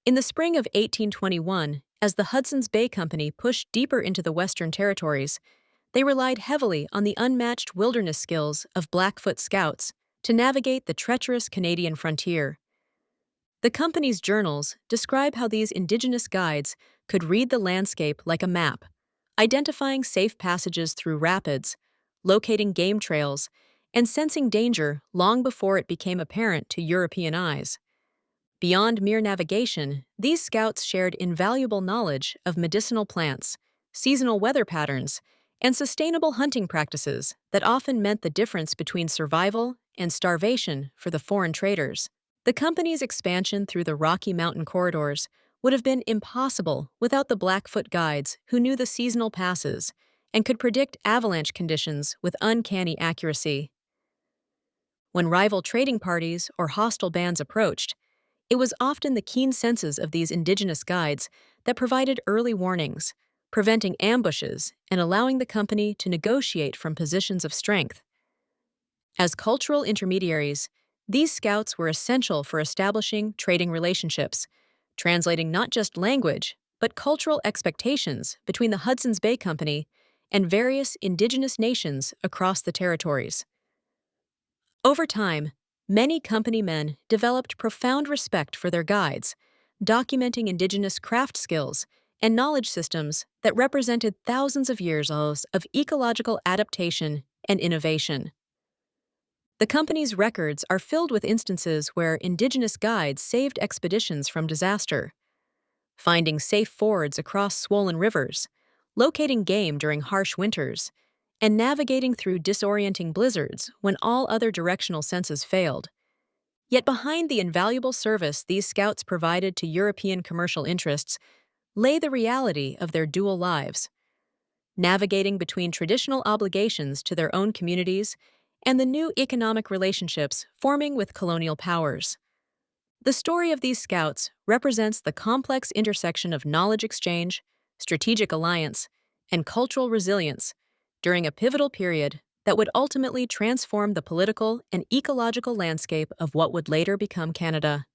In the spring of 1821, as the Hudson's Bay Company pushed deeper into the Western Territories, they relied heavily on the unmatched wilderness skills of Blackfoot scouts to navigate the treacherous Canadian frontier. The company's journals describe how these Indigenous guides could read the landscape like a map, identifying safe passages through rapids, locating game trails, and sensing danger long before it became apparent to European eyes. Beyond mere navigation, these scouts shared invaluable knowledge of medicinal plants, seasonal weather patterns, and sustainable hunting practices that often meant the difference between survival and starvation for the foreign traders. The company's expansion through the Rocky Mountain corridors would have been impossible without the Blackfoot guides who knew the seasonal passes and could predict avalanche conditions with uncanny accuracy. When rival trading parties or hostile bands approached, it was often the keen senses of these Indigenous guides that provided early warnings, preventing ambushes and allowing the company to negotiate from positions of strength. As cultural intermediaries, these scouts were essential for establishing trading relationships, translating not just language, but cultural expectations between the Hudson's Bay Company and various Indigenous nations across the territories. Over time, many company men developed profound respect for their guides, documenting Indigenous craft skills and knowledge systems that represented thousands of years of ecological adaptation and innovation. The company's records are filled with instances where Indigenous guides saved expeditions from disaster, finding safe fords across swollen rivers, locating game during harsh winters, and navigating through disorienting blizzards when all other directional senses failed. Yet behind the invaluable service these scouts provided to European commercial interests lay the reality of their dual lives, navigating between traditional obligations to their own communities and the new economic relationships forming with colonial powers. The story of these scouts represents the complex intersection of knowledge exchange, strategic alliance, and cultural resilience during a pivotal period that would ultimately transform the political and ecological landscape of what would later become Canada.